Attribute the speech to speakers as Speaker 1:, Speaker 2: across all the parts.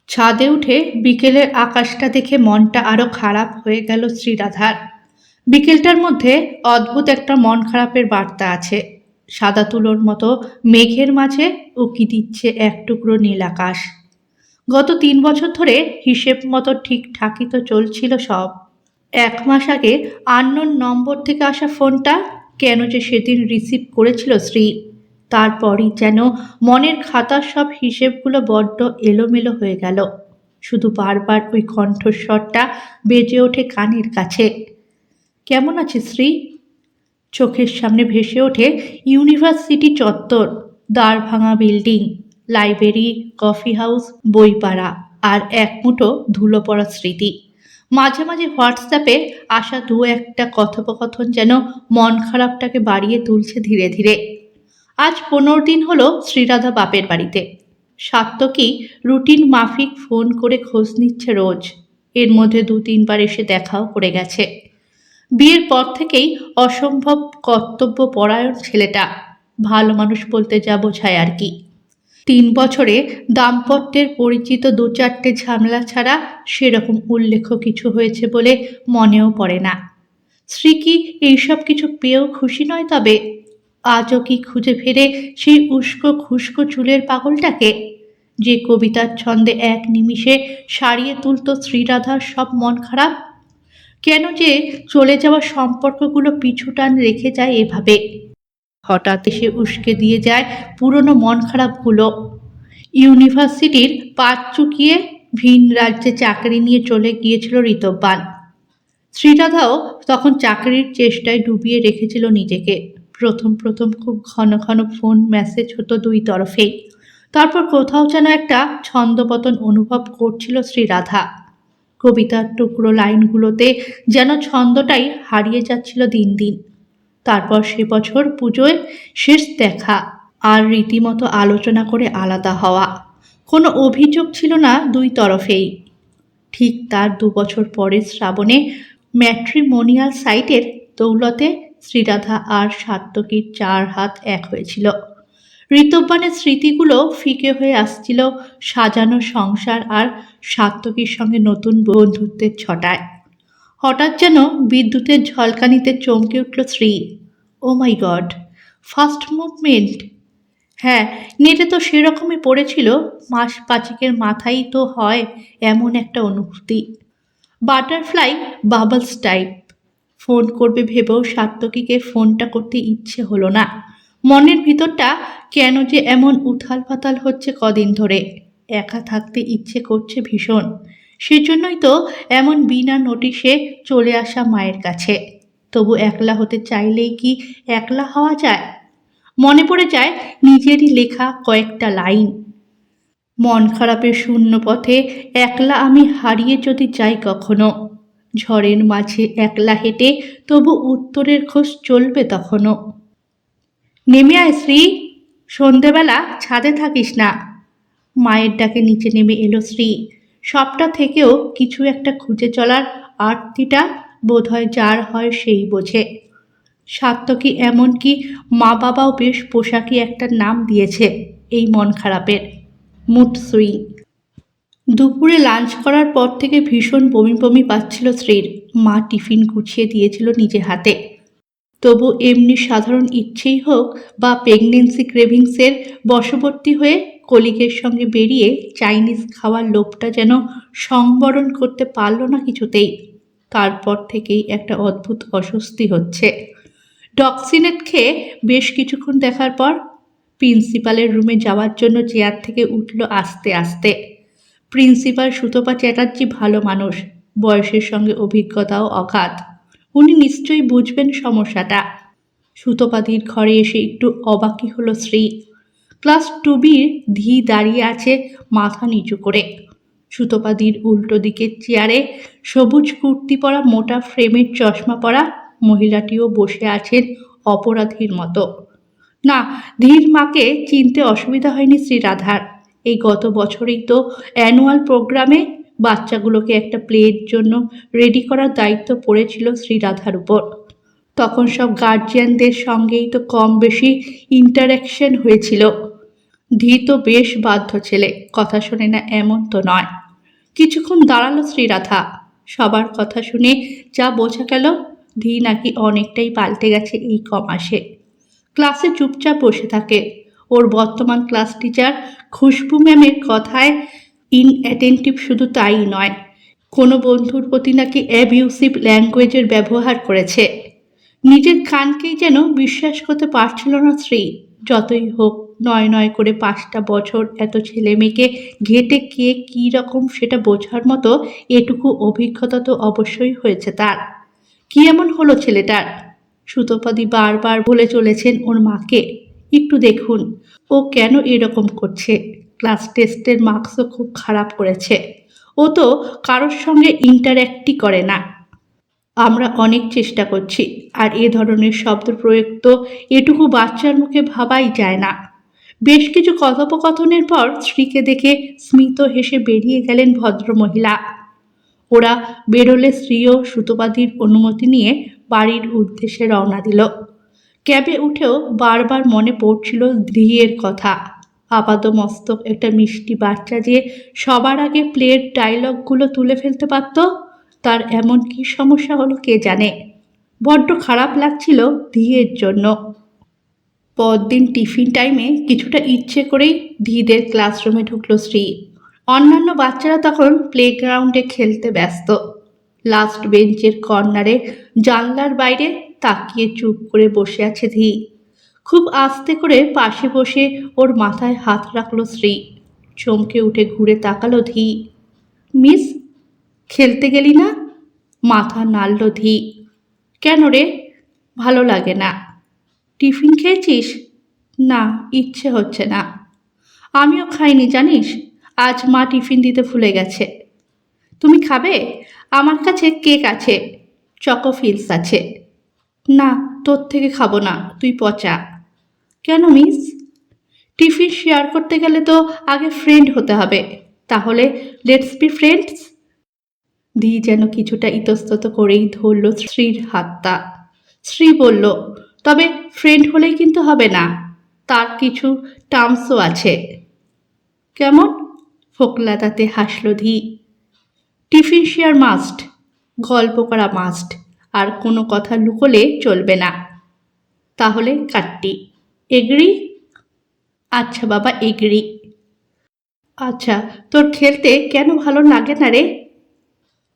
Speaker 1: ছাদে উঠে বিকেলের আকাশটা দেখে মনটা আরো খারাপ হয়ে গেল শ্রীরাধার। বিকেলটার মধ্যে অদ্ভুত একটা মন খারাপের বার্তা আছে। সাদা তুলোর মতো মেঘের মাঝে উকি দিচ্ছে এক টুকরো নীল আকাশ। গত 3 বছর ধরে হিসেব মতো ঠিকঠাকই তো চলছিল সব। 1 মাস আগে আননোন নম্বর থেকে আসা ফোনটা কেন যে সেদিন রিসিভ করেছিল শ্রী, তারপরই যেন মনের খাতার সব হিসেবগুলো বড্ড এলোমেলো হয়ে গেল। শুধু বারবার ওই কণ্ঠস্বরটা বেজে ওঠে কানের কাছে। কেমন আছে শ্রী? চোখের সামনে ভেসে ওঠে ইউনিভার্সিটি চত্বর, দাঁড় ভাঙা বিল্ডিং, লাইব্রেরি, কফি হাউস, বইপাড়া আর এক মুঠো ধুলো পড়া স্মৃতি। মাঝে মাঝে হোয়াটসঅ্যাপে আসা দু একটা কথোপকথন যেন মন খারাপটাকে বাড়িয়ে তুলছে ধীরে ধীরে। আজ 15 দিন হলো শ্রীরাধা বাপের বাড়িতে। সাত্তকী রুটিন মাফিক ফোন করে খোঁজ নিচ্ছে রোজ। এর মধ্যে 2-3 বার এসে দেখাও করে গেছে। বিয়ের পর থেকেই অসম্ভব কর্তব্যপরায়ণ ছেলেটা। ভালো মানুষ বলতে যা বোঝায় আর কি। 3 বছরে দাম্পত্যের পরিচিত 2-4টে ঝামেলা ছাড়া সেরকম উল্লেখ্য কিছু হয়েছে বলে মনেও পড়ে না। শ্রী কি এইসব কিছু পেয়েও খুশি নয় তবে? আজও কি খুঁজে ফেরে সেই উস্কো খুস্কো চুলের পাগলটাকে, যে কবিতার ছন্দে এক নিমিষে সারিয়ে তুলত শ্রীরাধার সব মন খারাপ? কেন যে চলে যাওয়া সম্পর্কগুলো পিছুটান রেখে যায় এভাবে? হঠাৎ এসে উস্কে দিয়ে যায় পুরনো মন খারাপগুলো। ইউনিভার্সিটির পাঠ চুকিয়ে ভিন রাজ্যে চাকরি নিয়ে চলে গিয়েছিল ঋতব্যান। শ্রীরাধাও তখন চাকরির চেষ্টায় ডুবিয়ে রেখেছিল নিজেকে। প্রথম প্রথম খুব ঘন ঘন ফোন মেসেজ হতো দুই তরফেই। তারপর কোথাও যেন একটা ছন্দপতন অনুভব করছিল শ্রীরাধা। কবিতার টুকরো লাইনগুলোতে যেন ছন্দটাই হারিয়ে যাচ্ছিল দিন দিন। তারপর সে বছর পুজোয় শেষ দেখা, আর রীতিমতো আলোচনা করে আলাদা হওয়া। কোনো অভিযোগ ছিল না দুই তরফেই। ঠিক তার 2 বছর পরে শ্রাবণে ম্যাট্রিমোনিয়াল সাইটের দৌলতে শ্রীরাধা আর সাত্তকীর 4 হাত এক হয়েছিল। ঋতব্যানের স্মৃতিগুলো ফিকে হয়ে আসছিল সাজানো সংসার আর সাত্তকীর সঙ্গে নতুন বন্ধুত্বের ছটায়। হঠাৎ যেন বিদ্যুতের ঝলকানিতে চমকে উঠল শ্রী। ও মাই গড, ফার্স্ট মুভমেন্ট! হ্যাঁ, নেটে তো সেরকমই পড়েছিল। মাস 5 মাথায় তো হয় এমন একটা অনুভূতি। Butterfly bubbles type. ফোন করবে ভেবেও সাত্তকীকে ফোনটা করতে ইচ্ছে হলো না। মনের ভিতরটা কেন যে এমন উথাল পাতাল হচ্ছে কদিন ধরে। একা থাকতে ইচ্ছে করছে ভীষণ। সেজন্যই তো এমন বিনা নোটিশে চলে আসা মায়ের কাছে। তবু একলা হতে চাইলেই কি একলা হওয়া যায়? মনে পড়ে যায় নিজেরই লেখা কয়েকটা লাইন। মন খারাপের শূন্য পথে একলা আমি হারিয়ে যদি যাই কখনো, ঝড়ের মাঝে একলা হেঁটে তবু উত্তরের খোঁজ চলবে তখনও। নেমে আয় শ্রী, সন্ধেবেলা ছাদে থাকিস না। মায়ের ডাকে নিচে নেমে এলো শ্রী। সবটা থেকেও কিছু একটা খুঁজে চলার আরতিটা বোধহয় যার হয় সেই বোঝে। সাত্তকী এমনকি মা বাবাও বেশ পোশাকি একটা নাম দিয়েছে এই মন খারাপের, মুড সুইং। দুপুরে লাঞ্চ করার পর থেকে ভীষণ বমি বমি পাচ্ছিল শ্রীর। মা টিফিন গুছিয়ে দিয়েছিল নিজে হাতে। তবু এমনি সাধারণ ইচ্ছেই হোক বা প্রেগনেন্সি ক্রেভিংসের বশবর্তী হয়ে কলিগের সঙ্গে বেরিয়ে চাইনিজ খাওয়ার লোভটা যেন সংবরণ করতে পারল না কিছুতেই। তারপর থেকেই একটা অদ্ভুত অস্বস্তি হচ্ছে। ডক্সিনেট খেয়ে বেশ কিছুক্ষণ দেখার পর প্রিন্সিপালের রুমে যাওয়ার জন্য চেয়ার থেকে উঠল আস্তে আস্তে। প্রিন্সিপাল সুতপা চ্যাটার্জি ভালো মানুষ, বয়সের সঙ্গে অভিজ্ঞতাও অগাধ। উনি নিশ্চয়ই বুঝবেন সমস্যাটা। সুতপাদির ঘরে এসে একটু অবাকই হলো শ্রী। ক্লাস 2Bর ধী দাঁড়িয়ে আছে মাথা নিচু করে। সুতপাদির উল্টো দিকের চেয়ারে সবুজ কুর্তি পরা মোটা ফ্রেমের চশমা পরা মহিলাটিও বসে আছেন অপরাধীর মতো। না, ধীর মাকে চিনতে অসুবিধা হয়নি শ্রীরাধার। এই গত বছরেই তো অ্যানুয়াল প্রোগ্রামে বাচ্চাগুলোকে একটা প্লের জন্য রেডি করার দায়িত্ব পড়েছিল শ্রীরাধার উপর। তখন সব গার্জিয়ানদের সঙ্গেই তো কম বেশি ইন্টারাকশন হয়েছিল। ধী তো বেশ বাধ্য ছেলে, কথা শোনে না এমন তো নয়। কিছুক্ষণ দাঁড়ালো শ্রীরাধা। সবার কথা শুনে যা বোঝা গেল, ধী নাকি অনেকটাই পাল্টে গেছে এই কমাসে। ক্লাসে চুপচাপ বসে থাকে। ওর বর্তমান ক্লাস টিচার খুশবু ম্যামের কথায় ইনঅ্যাটেন্টিভ, শুধু তাই নয়, কোনো বন্ধুর প্রতি নাকি অ্যাবিউসিভ ল্যাঙ্গুয়েজের ব্যবহার করেছে। নিজের কানকেই যেন বিশ্বাস করতে পারছিল না শ্রী। যতই হোক, নয় নয় করে 5টা বছর এত ছেলে মেয়েকে ঘেঁটে কে কী রকম সেটা বোঝার মতো এটুকু অভিজ্ঞতা তো অবশ্যই হয়েছে তার। কি এমন হলো ছেলেটার? সুতপাদি বারবার বলে চলেছেন ওর মাকে, একটু দেখুন ও কেন এরকম করছে। ক্লাস টেস্টের মার্কসও খুব খারাপ করেছে। ও তো কারোর সঙ্গে ইন্টারঅ্যাক্টই করে না। আমরা অনেক চেষ্টা করছি, আর এ ধরনের শব্দ প্রয়োগ তো এটুকু বাচ্চার মুখে ভাবাই যায় না। বেশ কিছু কথোপকথনের পর স্ত্রীকে দেখে স্মিত হেসে বেরিয়ে গেলেন ভদ্রমহিলা। ওরা বেরোলে স্ত্রীও সুতোপাদির অনুমতি নিয়ে বাড়ির উদ্দেশ্যে রওনা দিল। ক্যাবে উঠেও বারবার মনে পড়ছিল ধীয়ের কথা। আপাদমস্তক একটা মিষ্টি বাচ্চা যে সবার আগে প্লের ডায়লগগুলো তুলে ফেলতে পারত, তার এমন কি সমস্যা হলো কে জানে। বড্ড খারাপ লাগছিল ধীয়ের জন্য। পরদিন টিফিন টাইমে কিছুটা ইচ্ছে করেই ধীদের ক্লাসরুমে ঢুকলো শ্রী। অন্যান্য বাচ্চারা তখন প্লেগ্রাউন্ডে খেলতে ব্যস্ত। লাস্ট বেঞ্চের কর্নারে জানলার বাইরে তাকিয়ে চুপ করে বসে আছে ধী। খুব আস্তে করে পাশে বসে ওর মাথায় হাত রাখল শ্রী। চমকে উঠে ঘুরে তাকালো ধী। মিস, খেলতে গেলি না? মাথা নাড়ল ধী। কেন রে, ভালো লাগে না? টিফিন খেয়েছিস? না, ইচ্ছে হচ্ছে না। আমিও খাইনি জানিস, আজ মা টিফিন দিতে ভুলে গেছে। তুমি খাবে? আমার কাছে কেক আছে, চকোফিলস আছে। না, তোর থেকে খাবো না, তুই পচা। কেন মিস? টিফিন শেয়ার করতে গেলে তো আগে ফ্রেন্ড হতে হবে। তাহলে লেটস বি ফ্রেন্ডস। ধী যেন কিছুটা ইতস্তত করেই ধরল শ্রীর হাতটা। শ্রী বলল, তবে ফ্রেন্ড হলেই কিন্তু হবে না, তার কিছু টার্মসও আছে। কেমন? ফোকলাদাতে হাসল ধী। টিফিন শেয়ার মাস্ট, গল্প করা মাস্ট, আর কোনো কথা লুকোলে চলবে না। তাহলে কাটটি, এগ্রি? আচ্ছা বাবা, এগ্রি। আচ্ছা, তোর খেলতে কেন ভালো লাগে না রে?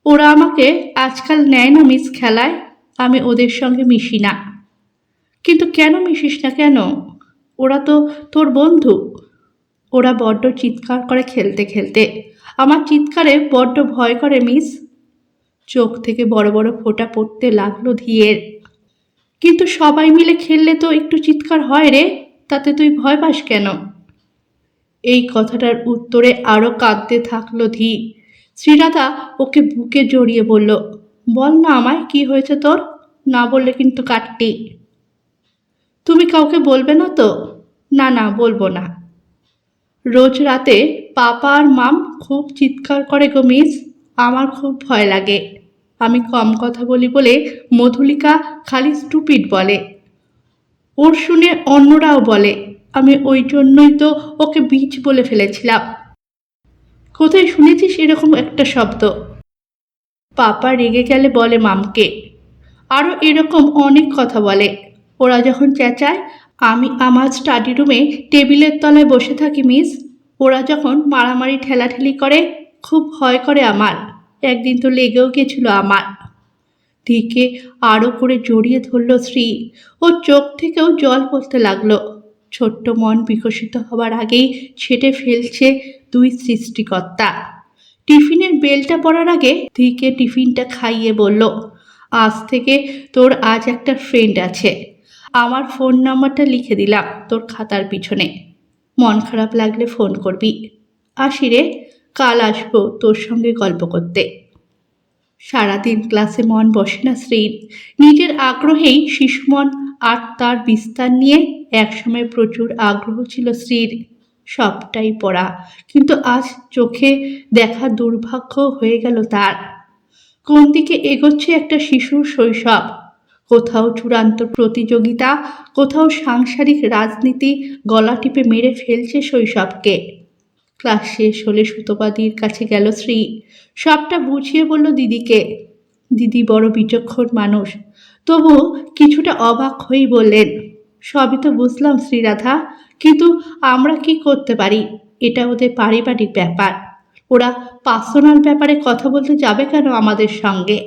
Speaker 1: ওরা আমাকে আজকাল নেয় না মিস খেলায়, আমি ওদের সঙ্গে মিশি না। কিন্তু কেন মিশিস না কেন? ওরা তো তোর বন্ধু। ওরা বড্ড চিৎকার করে খেলতে খেলতে, আমার চিৎকারে বড্ড ভয় করে মিস। চোখ থেকে বড় বড় ফোঁটা পড়তে লাগলো ধীয়ের। কিন্তু সবাই মিলে খেললে তো একটু চিৎকার হয় রে, তাতে তুই ভয় পাস কেন? এই কথাটার উত্তরে আরও কাঁদতে থাকলো ধী। শ্রীরাধা ওকে বুকে জড়িয়ে বলল, বল না আমায়, কি হয়েছে তোর? না বললে কিন্তু কাটটি। তুমি কাউকে বলবে না তো? না না, বলবো না। রোজ রাতে পাপা আর মাম খুব চিৎকার করে গো মিস, আমার খুব ভয় লাগে। আমি কম কথা বলি বলে মধুলিকা খালি স্টুপিড বলে। ওর শুনে অন্যরাও বলে, আমি ওই জন্যই তো ওকে বীজ বলে ফেলেছিলাম। কোথায় শুনেছিস এরকম একটা শব্দ? পাপা রেগে গেলে বলে মামকে। আরও এরকম অনেক কথা বলে। ওরা যখন চেঁচায়, আমি আমার স্টাডি রুমে টেবিলের তলায় বসে থাকি মিস। ওরা যখন মারামারি ঠেলাঠেলি করে, খুব ভয় করে আমার। একদিন তো লেগেও গেছিল আমার। ধীকে আরও করে জড়িয়ে ধরল শ্রী। ওর চোখ থেকেও জল পড়তে লাগলো। ছোট্ট মন বিকশিত হবার আগেই ছেটে ফেলছে দুই সৃষ্টিকর্তা। টিফিনের বেলটা পড়ার আগে ধীকে টিফিনটা খাইয়ে বলল, আজ থেকে তোর আজ একটা ফ্রেন্ড আছে। আমার ফোন নাম্বারটা লিখে দিলাম তোর খাতার পিছনে। মন খারাপ লাগলে ফোন করবি। আসি রে, কাল আসবো তোর সঙ্গে গল্প করতে। সারাদিন ক্লাসে মন বসে না শ্রীর। নিজের আগ্রহেই শিশুমন আর তার বিস্তার নিয়ে একসময় প্রচুর আগ্রহ ছিল শ্রীর। সবটাই পড়া, কিন্তু আজ চোখে দেখা দুর্ভাগ্য হয়ে গেল তার। কোন দিকে এগোচ্ছে একটা শিশুর শৈশব? কোথাও চূড়ান্ত প্রতিযোগিতা, কোথাও সাংসারিক রাজনীতি গলা টিপে মেরে ফেলছে শৈশবকে। ক্লাস শেষ হলে সুতপাদির কাছে গেল শ্রী। সবটা বুঝিয়ে বলল দিদিকে। দিদি বড় বিচক্ষণ মানুষ, তবু কিছুটা অবাক হয়েই বললেন, সবই তো বুঝলাম শ্রীরাধা, কিন্তু আমরা কি করতে পারি? এটা ওদের পারিবারিক ব্যাপার। ওরা পার্সোনাল ব্যাপারে কথা বলতে যাবে কেন আমাদের সঙ্গে?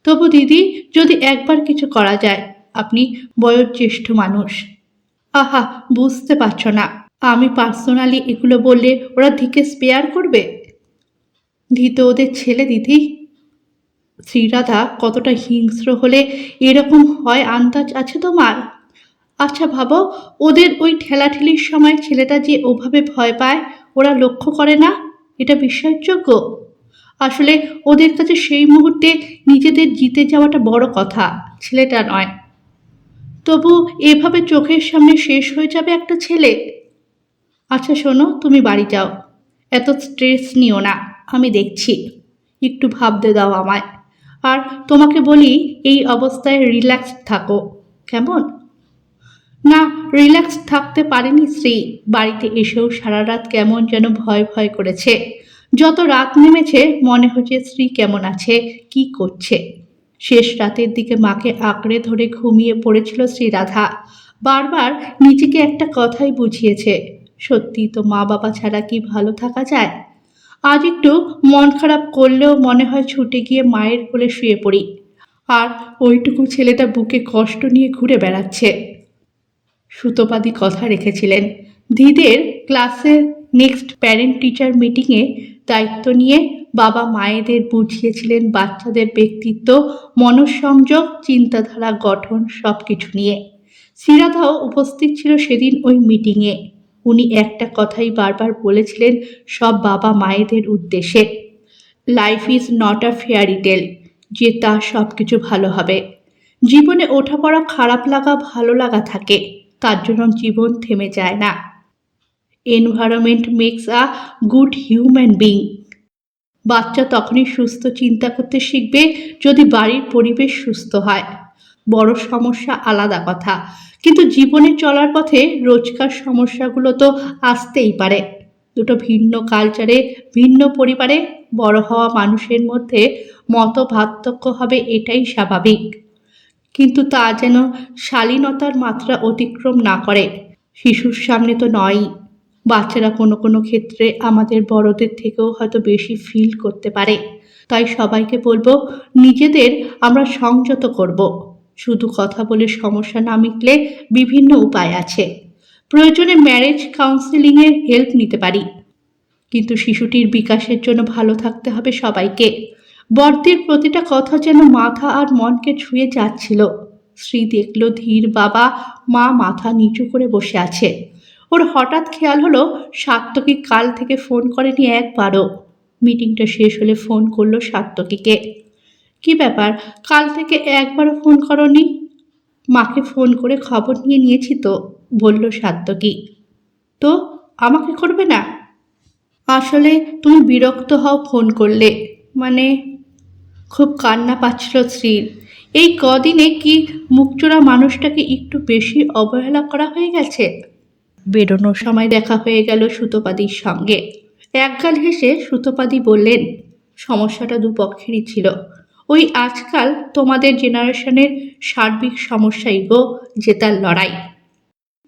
Speaker 1: তবু দিদি, যদি একবার কিছু করা যায়, আপনি বয়োজ্যেষ্ঠ মানুষ। আহা, বুঝতে পারছো না, আমি পার্সোনালি এগুলো বললে ওরা ধিকে স্পেয়ার করবে। ধি তো ওদের ছেলে দিদি। শ্রীরাধা কতটা হিংস্র হলে এরকম হয় আন্দাজ আছে তোমার? আচ্ছা ভাবো, ওদের ওই ঠেলাঠেলির সময় ছেলেটা যে ওভাবে ভয় পায়, ওরা লক্ষ্য করে না? এটা বিশ্বাসযোগ্য? আসলে ওদের কাছে সেই মুহূর্তে নিজেদের জিতে যাওয়াটা বড় কথা, ছেলেটা নয়। তবু এভাবে চোখের সামনে শেষ হয়ে যাবে একটা ছেলে। আচ্ছা শোনো, তুমি বাড়ি যাও, এত স্ট্রেস নিও না, আমি দেখছি। একটু ভাবতে দাও আমায়। আর তোমাকে বলি, এই অবস্থায় রিল্যাক্স থাকো, কেমন? না, রিল্যাক্স থাকতে পারেনি শ্রী। বাড়িতে এসেও সারা রাত কেমন যেন ভয় ভয় করেছে। যত রাত নেমেছে মনে হচ্ছে শ্রী কেমন আছে, কি করছে। শেষ রাতের দিকে মাকে আঁকড়ে ধরে ঘুমিয়ে পড়েছিল শ্রীরাধা। বারবার নিজেকে একটা কথাই বুঝিয়েছে, সত্যি তো মা বাবা ছাড়া কি ভালো থাকা যায়? আজ একটু মন খারাপ করলেও মনে হয় ছুটে গিয়ে মায়ের কোলে শুয়ে পড়ি। আর ওইটুকু ছেলেটা বুকে কষ্ট নিয়ে ঘুরে বেড়াচ্ছে। সুতপাদি কথা রেখেছিলেন। ধীদের ক্লাসের নেক্সট প্যারেন্ট টিচার মিটিংয়ে দায়িত্ব নিয়ে বাবা মায়েদের বুঝিয়েছিলেন বাচ্চাদের ব্যক্তিত্ব, মনঃসংযোগ, চিন্তাধারা গঠন সব কিছু নিয়ে। শ্রীরাধাও উপস্থিত ছিল সেদিন ওই মিটিংয়ে। উনি একটা কথাই বারবার বলেছিলেন সব বাবা মায়েদের উদ্দেশ্যে, life is not a fairy tale, যে তা সব কিছু ভালো হবে। জীবনে ওঠাপড়া, খারাপ লাগা, ভালো লাগা থাকে, তার জন্য জীবন থেমে যায় না। Environment makes a good human being. বাচ্চা তখনই সুস্থ চিন্তা করতে শিখবে যদি বাড়ির পরিবেশ সুস্থ হয়। বড় সমস্যা আলাদা কথা, কিন্তু জীবনে চলার পথে রোজকার সমস্যাগুলো তো আসতেই পারে। দুটো ভিন্ন কালচারে, ভিন্ন পরিবারে বড় হওয়া মানুষের মধ্যে মতপার্থক্য হবে, এটাই স্বাভাবিক। কিন্তু তা যেন শালীনতার মাত্রা অতিক্রম না করে। শিশুর সামনে তো নয়ই। বাচ্চারা কোনো কোনো ক্ষেত্রে আমাদের বড়দের থেকেও হয়তো বেশি ফিল করতে পারে। তাই সবাইকে বলবো, নিজেদের আমরা সংযত করব। শুধু কথা বলে সমস্যা না মিটলে বিভিন্ন উপায় আছে। প্রয়োজনে ম্যারেজ কাউন্সেলিংয়ের হেল্প নিতে পারি। কিন্তু শিশুটির বিকাশের জন্য ভালো থাকতে হবে সবাইকে। বর্দির প্রতিটা কথা যেন মাথা আর মনকে ছুঁয়ে যাচ্ছিল। শ্রী দেখল ধীর বাবা মা মাথা নিচু করে বসে আছে। ওর হঠাৎ খেয়াল হলো সাত্তকী কাল থেকে ফোন করেনি একবারও। মিটিংটা শেষ হলে ফোন করলো সাত্তকীকে। কি ব্যাপার, কাল থেকে একবারও ফোন করনি? মাকে ফোন করে খবর নিয়েছি তো, বলল সাত্তকী। তো আমাকে করবে না? আসলে তুমি বিরক্ত হও ফোন করলে, মানে। খুব কান্না পাচ্ছিল শ্রীর। এই কদিনে কি মুখচোরা মানুষটাকে একটু বেশি অবহেলা করা হয়ে গেছে? বেরোনোর সময় দেখা হয়ে গেল সুতপাদির সঙ্গে। একগাল হেসে সুতপাদি বললেন, সমস্যাটা দুপক্ষেরই ছিল। ওই আজকাল তোমাদের জেনারেশনের সার্বিক সমস্যাই গো, জেতার লড়াই।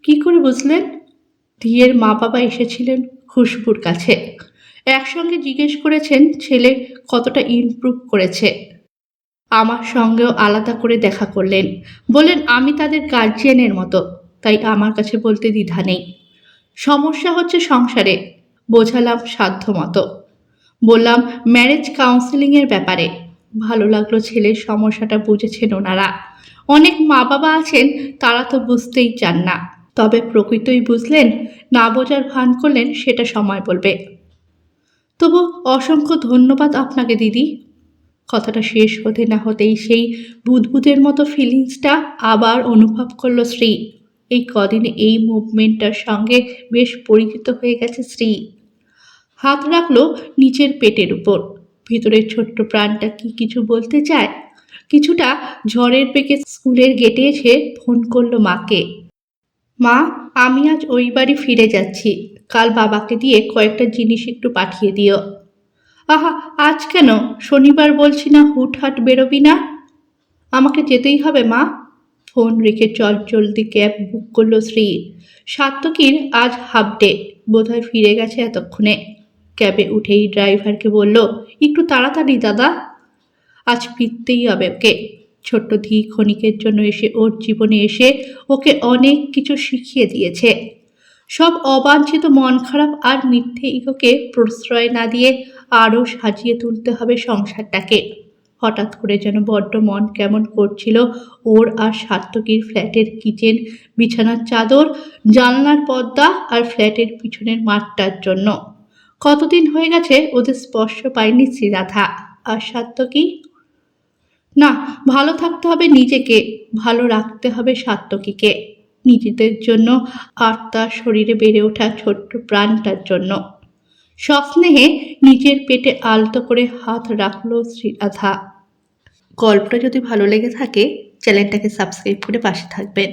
Speaker 1: কি করে বুঝলেন? ধিয়ের মা বাবা এসেছিলেন খুশবুর কাছে। একসঙ্গে জিজ্ঞেস করেছেন ছেলে কতটা ইমপ্রুভ করেছে। আমার সঙ্গেও আলাদা করে দেখা করলেন। বললেন আমি তাদের গার্জিয়ানের মতো, তাই আমার কাছে বলতে দ্বিধা নেই। সমস্যা হচ্ছে সংসারে, বোঝালাম সাধ্য মতো। বললাম ম্যারেজ কাউন্সেলিংয়ের ব্যাপারে। ভালো লাগলো ছেলের সমস্যাটা বুঝেছেন ওনারা। অনেক মা বাবা আছেন তারা তো বুঝতেই চান না, তবে প্রকৃতই বুঝলেন, না বোঝার ভান করলেন সেটা সময় বলবে। তবু অসংখ্য ধন্যবাদ আপনাকে দিদি। কথাটা শেষ হতে না হতেই সেই বুদবুদের মতো ফিলিংসটা আবার অনুভব করলো শ্রী। এই কদিনে এই মুভমেন্টটার সঙ্গে বেশ পরিচিত হয়ে গেছে শ্রী। হাত রাখলো নিচের পেটের উপর। ভিতরের ছোট্ট প্রাণটা কি কিছু বলতে চায়। কিছুটা ঝড়ের বেগে স্কুলের গেটে এসে ফোন করলো মাকে। মা, আমি আজ ওই বাড়ি ফিরে যাচ্ছি, কাল বাবাকে দিয়ে কয়েকটা জিনিস একটু পাঠিয়ে দিও। আহা, আজ কেন? শনিবার বলছি না হুটহাট বেরোবি না? আমাকে যেতেই হবে মা। ফোন রেখে জলদি ক্যাব বুক করলো শ্রী। সাত্তকীর আজ হাফ ডে, বোধহয় ফিরে গেছে এতক্ষণে। ক্যাবে উঠেই ড্রাইভারকে বলল, একটু তাড়াতাড়ি দাদা, আজ ফিরতেই হবে ওকে। ছোট্ট ধী ক্ষণিকের জন্য এসে ওর জীবনে এসে ওকে অনেক কিছু শিখিয়ে দিয়েছে। সব অবাঞ্ছিত মন খারাপ আর মিথ্যে ইগোকে প্রশ্রয় না দিয়ে আরও সাজিয়ে তুলতে হবে সংসারটাকে। হঠাৎ করে যেন বড্ড মন কেমন করছিল ওর আর সাত্তকীর ফ্ল্যাটের কিচেন, বিছানার চাদর, জানলার পর্দা আর ফ্ল্যাটের পিছনের মাঠটার জন্য। কতদিন হয়ে গেছে ওদের স্পর্শ পায়নি শ্রীরাধা আর সাত্তকী। না, ভালো থাকতে হবে নিজেকে, ভালো রাখতে হবে সাত্তকীকে, নিজেদের জন্য আর তার শরীরে বেড়ে ওঠা ছোট্ট প্রাণটার জন্য। সস্নেহে নিজের পেটে আলতো করে হাত রাখলো শ্রীরাধা। গল্পটা যদি ভালো লেগে থাকে চ্যানেলটাকে সাবস্ক্রাইব করে পাশে থাকবেন।